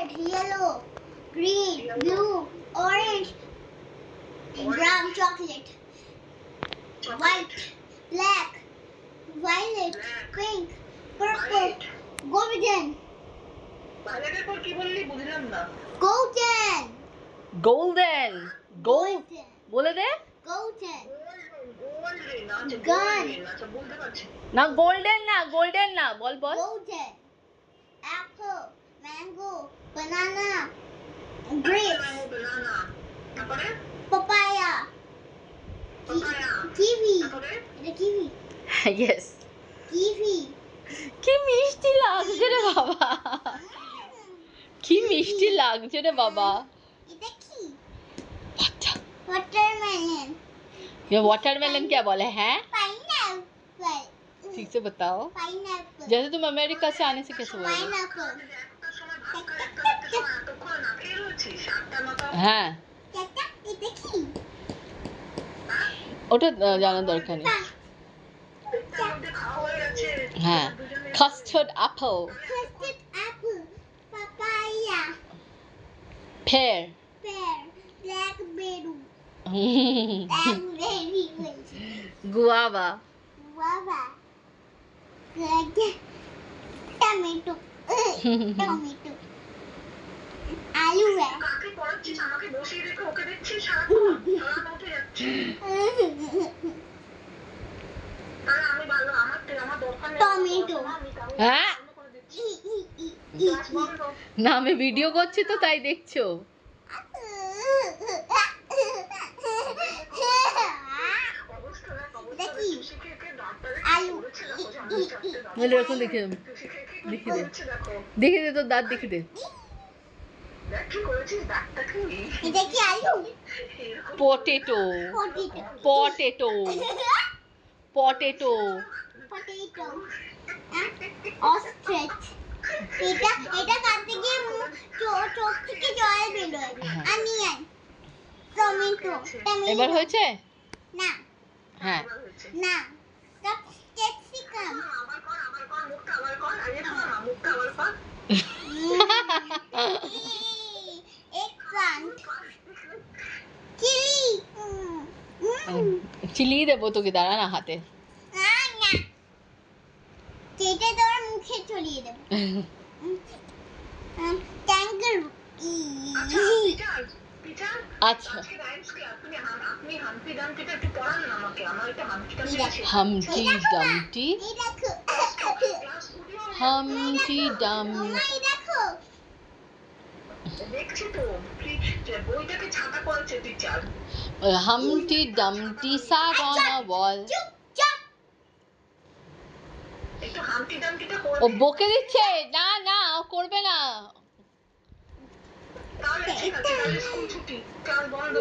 red, yellow, green, blue, orange, brown chocolate, white, black, violet, pink, purple, golden. ভাইলেটের পর কি বললি বুঝলাম না। Golden. Golden gold Golden. বলে দে Golden. গোল্ডেন আচ্ছা Gun. গোল্ডেন আচ্ছা বলতে পারছি। না গোল্ডেন না বল বল Golden. Apple, mango, banana, grapes, banana তারপরে papaya, papaya kiwi. তারপরে এটা kiwi. Yes Kiwi. কি মিষ্টি লাগছে রে বাবা কি মিষ্টি লাগছে রে বাবা এটা কি? अच्छा Watermelon. ये वाटरमेलन क्या बोले हैं Pineapple. ठीक से बताओ Pineapple. जैसे तुम अमेरिका से आने से कैसे बोल रहे हो Pineapple. একটা সময় ভাত খাই একটা সময় এতক্ষণ না খেয়ে রয়েছিস আটটা নটা হ্যাঁ চাচা, এটা কি? ওটা জানার দরকার নেই পেটটার মধ্যে খাওয়া হয়ে গেছে হ্যাঁ custard Apple Custard apple. Papaya. pear Pear. Blackberry. Blackberry. guava Guava. Tomato. Tomato. আলু কাকে পড়াচ্ছিস আমাকে বসিয়ে রেখে ওকে দেখছিস সারাক্ষণ সারা উঠে যাচ্ছে তাহলে আমি ভালো আমার দরকার নেই টমেটো। আমি কাউকে হ্যাঁ বন্ধ করে দিচ্ছি গ্যাস বন্ধ না আমি ভিডিও করছি তো তাই দেখছো অবস্থা দেখ এটা অবস্থা কি? সুশি খেয়ে ডাক্তারে আলু। বলেছে দেখো যে আমি চারটে দাঁত বলে এরকম দেখে সুশি খেয়ে দেখি দে। বলছে দেখো দেখে দে তোর দাঁত দেখে দে দেখ কি করেছিস দাঁতটা কি এটা কি আলু? এরকম potato Potato. Potato Potato. Ostrich. এটা কাটতে গিয়ে চোখ থেকে জল বেরোয়। Onion. Tomato. এবার হয়েছে না হ্যাঁ এবার হয়েছে না ক্যাপসিকাম। আবার কর মুখটা আবার কর আরে না মুখটা আবার কর Eggplant. Chili. চিলি দেবো তোকে দাঁড়া না হাতে না না এটা তোর মুখে ছড়িয়ে দেব। Kangaroo. আচ্ছা টিচার আচ্ছা আজকে রাইমস কি আপনি হাম্পি ডাম্পিটা একটু পড়ান না আমাকে আমার একটা হাম্পি ডাম্পি আছে হামটি ডামটি এই দেখো ক্লাস স্টুডিও হামটি ডাম এই দেখো দেখছি তো বইটাকে ছাতা করেছে teacher হামটি ডামটি sat on a wall চুপ চুপ একটু হাম্পি ডাম্পিটা ও করবে বকে দিচ্ছে না না ও করবে না তাহলে ঠিক আছে তাহলে স্কুল ছুটি ক্লাস বন্ধ